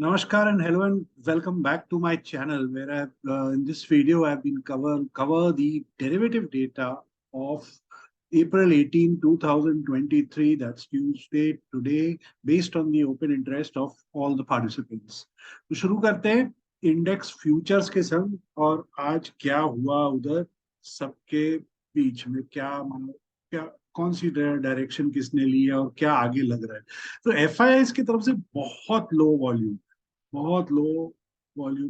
Namaskar and hello and welcome back to my channel where in this video I've been cover the derivative data of April 18, 2023. That's Tuesday today based on the open interest of all the participants. तो शुरू करते हैं index futures के संग और आज क्या हुआ उधर सबके बीच में क्या कौन सी डायरेक्शन किसने ली है और क्या आगे लग रहा है। तो एफआईआईस की तरफ से बहुत लो वॉल्यूम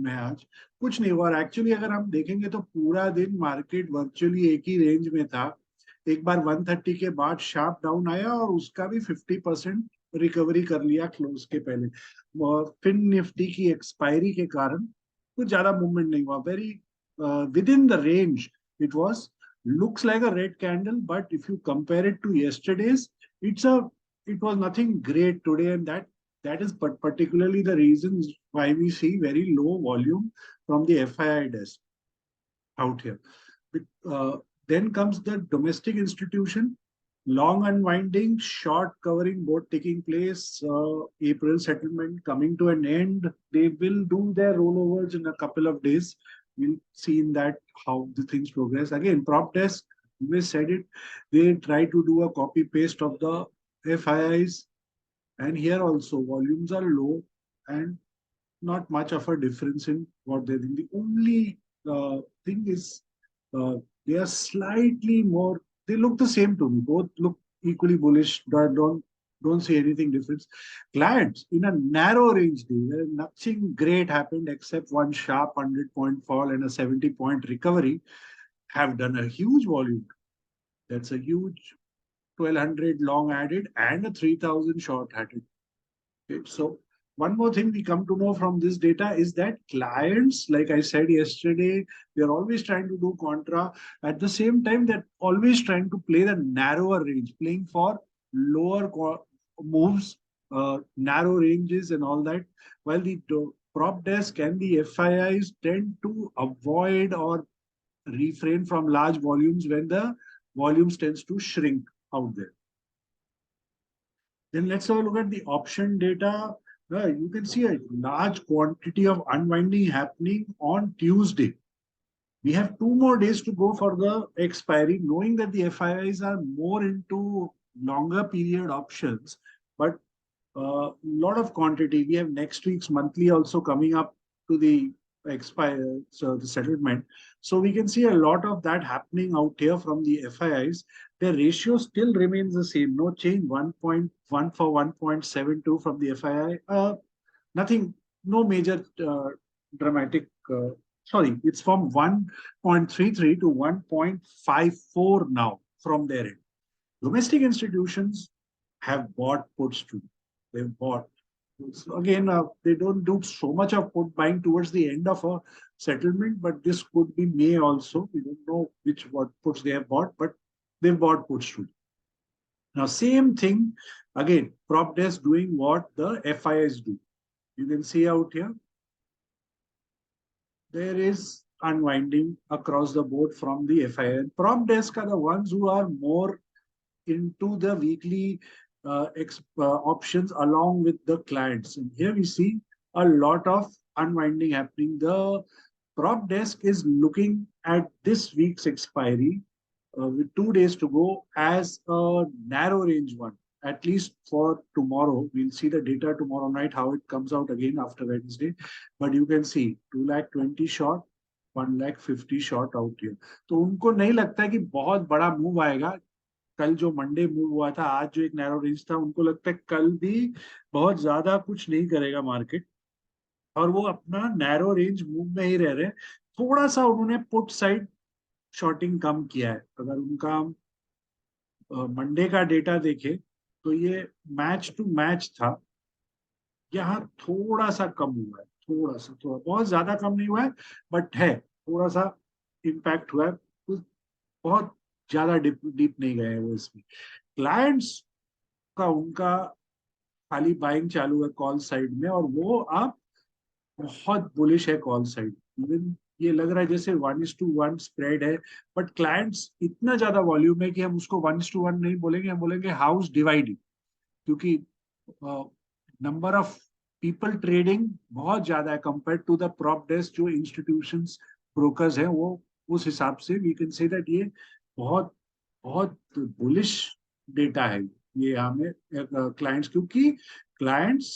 है आज। कुछ नहीं हुआ और एक्चुअली अगर हम देखेंगे तो पूरा दिन मार्केट वर्चुअली एक ही रेंज में था। एक बार 130 के बाद शार्प डाउन आया और उसका भी 50% रिकवरी कर लिया क्लोज के पहले। और फिन निफ्टी की एक्सपायरी के कारण कुछ ज्यादा मूवमेंट नहीं हुआ। Very with in the range it was. looks like a red candle, but if you compare it to yesterday's, it's a it was nothing great today, and that is particularly the reasons why we see very low volume from the FII desk out here. Uh, then comes the domestic institution, long unwinding, short covering both taking place. April settlement coming to an end. They will do their rollovers in a couple of days. We'll see in that how the things progress. Again, prop desk, we said it. They try to do a copy paste of the FIIs, and here also volumes are low and not much of a difference in what they're doing. The only thing is uh, they are slightly more. They look the same to me. Both look equally bullish. Don't see anything different. Clients in a narrow range day where nothing great happened except one sharp 100-point fall and a 70-point recovery have done a huge volume. That's a huge 1200 long added and a 3000 short added. Okay, so one more thing we come to know from this data is that clients, like I said yesterday, they're always trying to do contra. At the same time, they're always trying to play the narrower range, playing for lower moves, narrow ranges and all that. While the prop desk and the FIIs tend to avoid or refrain from large volumes when the volumes tends to shrink out there. Then let's have a look at the option data. You can see a large quantity of unwinding happening on Tuesday. We have 2 more days to go for the expiry, knowing that the FIIs are more into longer period options, but a lot of quantity. We have next week's monthly also coming up to the expire, so the settlement. So we can see a lot of that happening out here from the FIIs. The ratio still remains the same, no change, 1.1 for 1.72 from the FII. Nothing, no major dramatic. Sorry, it's from 1.33 to 1.54 now from their end. Domestic institutions have bought puts too. They've bought. So again, they don't do so much of put buying towards the end of a settlement, but this could be May also. We don't know what puts they have bought, but they've bought puts too. Now, same thing again, prop desk doing what the FIIs do. You can see out here, there is unwinding across the board from the FII. Prop desk are the ones who are more into the weekly options along with the clients. And here we see a lot of unwinding happening. The prop desk is looking at this week's expiry with 2 days to go as a narrow range one, at least for tomorrow. We'll see the data tomorrow night, how it comes out again after Wednesday. But you can see 220,000 short, 150,000 short out here. तो उनको नहीं लगता है कि बहुत बड़ा move आएगा। कल जो मंडे मूव हुआ था, आज जो एक नैरो रेंज था, उनको लगता है कल भी बहुत ज्यादा कुछ नहीं करेगा मार्केट और वो अपना नैरो रेंज मूव में ही रह रहे हैं। थोड़ा सा उन्होंने पुट साइड शॉर्टिंग कम किया है। अगर उनका मंडे का डेटा देखे तो ये मैच टू मैच था, यहाँ थोड़ा सा कम हुआ है, थोड़ा बहुत ज्यादा कम नहीं हुआ है, बट है थोड़ा सा इम्पैक्ट हुआ है। बहुत ज्यादा डीप नहीं गए हैं वो इसमें। क्लाइंट्स का उनका खाली बाइंग चालू है कॉल साइड में और वो अब बहुत बुलिश है कॉल साइड। इवन ये लग रहा है जैसे 1:1 स्प्रेड है, बट क्लाइंट्स इतना ज्यादा वॉल्यूम है कि हम उसको 1:1 नहीं बोलेंगे, हम बोलेंगे हाउस डिवाइडिंग, क्योंकि नंबर ऑफ पीपल ट्रेडिंग बहुत ज्यादा है compare to the prop desk जो इंस्टीट्यूशंस ब्रोकर्स हैं वो उस हिसाब से वी कैन से दैट ये बहुत बहुत बुलिश डेटा है ये हमें क्लाइंट्स क्योंकि क्लाइंट्स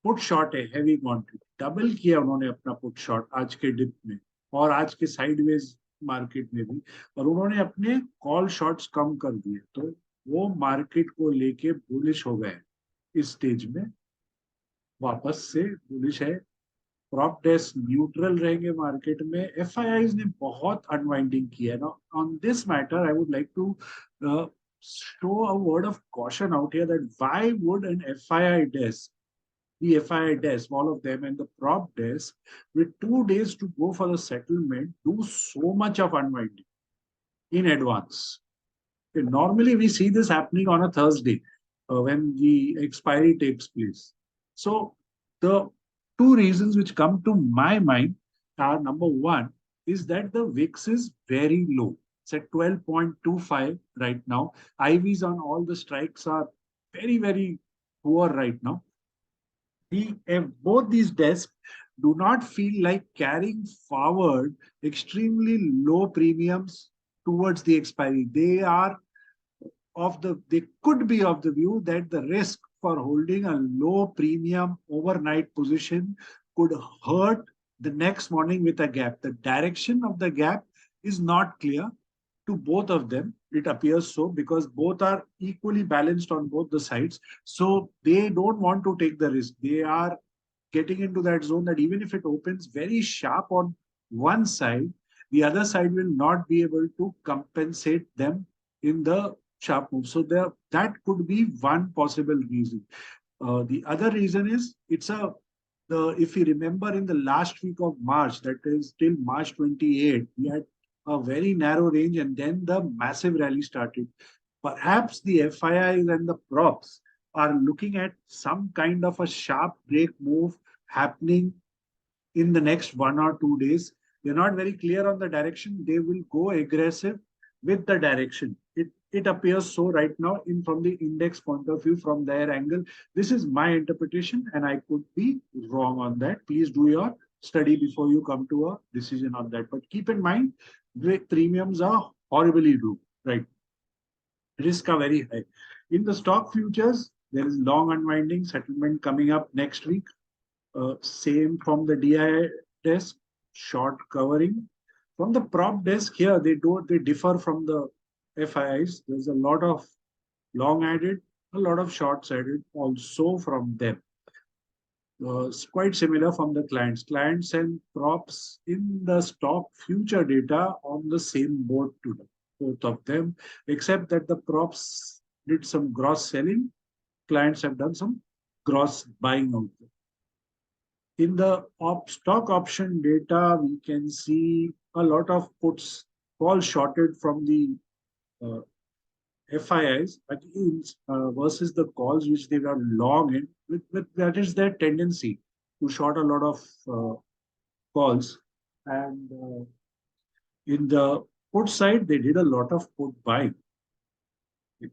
पुट शॉर्ट है हैवी क्वांटिटी डबल किया उन्होंने अपना पुट शॉर्ट आज के डिप में और आज के साइडवेज मार्केट में भी और उन्होंने अपने कॉल शॉर्ट्स कम कर दिए तो वो मार्केट को लेके बुलिश हो गए इस स्टेज में वापस से बुलिश है प्रॉप डेस्क न्यूट्रल रहेंगे मार्केट में एफआईआईज ने बहुत अनवाइंडिंग किया है ना on this matter I would like to show a word of caution out here that why would an FII desk, the FII desk, all of them, and the prop desk, with 2 days to go for the settlement, do so much of unwinding in advance? Okay, normally, we see this happening on a Thursday when the expiry takes place. So, the two reasons which come to my mind are number one is that the VIX is very low. It's at 12.25 right now. IVs on all the strikes are very, very poor right now. Both these desks do not feel like carrying forward extremely low premiums towards the expiry. They could be of the view that the risk for holding a low premium overnight position could hurt the next morning with a gap. The direction of the gap is not clear to both of them. It appears so because both are equally balanced on both the sides. So they don't want to take the risk. They are getting into that zone that even if it opens very sharp on one side, the other side will not be able to compensate them in the sharp move. So that could be one possible reason. The other reason is if you remember in the last week of March, that is till March 28, we had a very narrow range and then the massive rally started. Perhaps the FIIs and the props are looking at some kind of a sharp break move happening in the next 1 or 2 days. They're not very clear on the direction. They will go aggressive with the direction. It appears so right now from the index point of view, from their angle. This is my interpretation and I could be wrong on that. Please do your study before you come to a decision on that. But keep in mind, the premiums are horribly low, right? Risk are very high. In the stock futures, there is long unwinding settlement coming up next week. Same from the DI desk, short covering. From the prop desk here, they differ from the FIIs. There's a lot of long added, a lot of shorts added also from them. It's quite similar from the clients. Clients and props in the stock future data on the same boat to both of them, except that the props did some gross selling. Clients have done some gross buying out there. In the stock option data, we can see a lot of puts fall shorted from the FIIs versus the calls which they were long in. That is their tendency to short a lot of calls. And in the put side, they did a lot of put buying.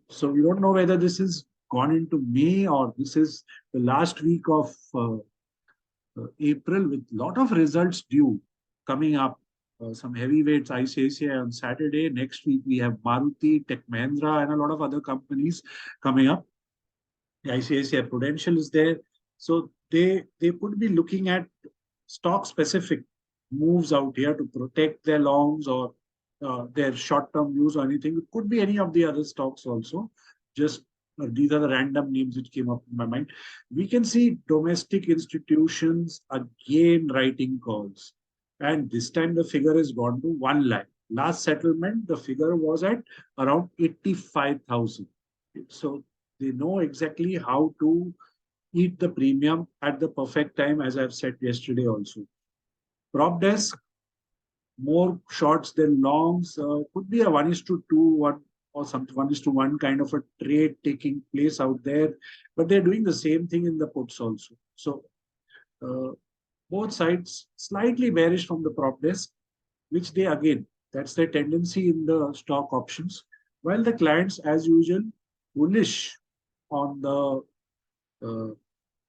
So we don't know whether this is gone into May or this is the last week of April with a lot of results due coming up. Some heavyweights, ICICI on Saturday. Next week, we have Maruti, Tech Mahindra, and a lot of other companies coming up. The ICICI Prudential is there. So they could be looking at stock-specific moves out here to protect their longs or their short-term views or anything. It could be any of the other stocks also. Just these are the random names which came up in my mind. We can see domestic institutions again writing calls. And this time the figure has gone to 1 lakh. Last settlement, the figure was at around 85,000. So they know exactly how to eat the premium at the perfect time, as I've said yesterday also. Prop desk, more shorts than longs, could be a 1:2, one or something 1:1 kind of a trade taking place out there, but they're doing the same thing in the puts also. So both sides slightly bearish from the prop desk, which they again, that's their tendency in the stock options, while the clients as usual bullish on the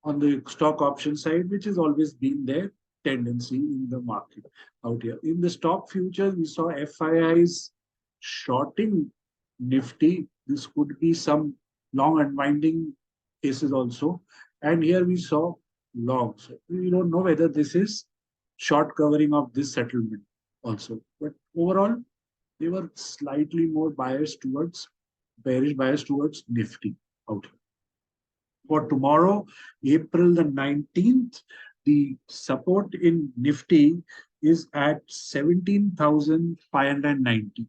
on the stock option side, which has always been their tendency in the market out here. In the stock futures, we saw FIIs shorting Nifty. This could be some long unwinding cases also. And here we saw longs. We don't know whether this is short covering of this settlement also. But overall, they were slightly more biased towards bearish bias towards Nifty out here. For tomorrow, April the 19th, the support in Nifty is at 17,590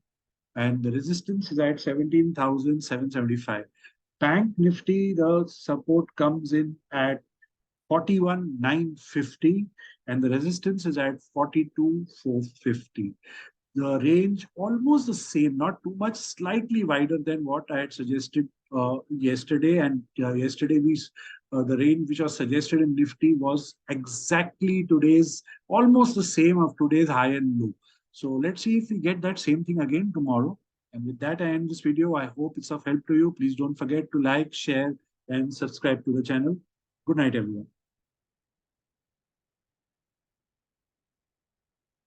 and the resistance is at 17,775. Bank Nifty, the support comes in at 41,950 and the resistance is at 42,450. The range almost the same, not too much, slightly wider than what I had suggested yesterday. And yesterday the range which was suggested in Nifty was exactly today's, almost the same of today's high and low. So let's see if we get that same thing again tomorrow. And with that, I end this video. I hope it's of help to you. Please don't forget to like, share, and subscribe to the channel. Good night, everyone.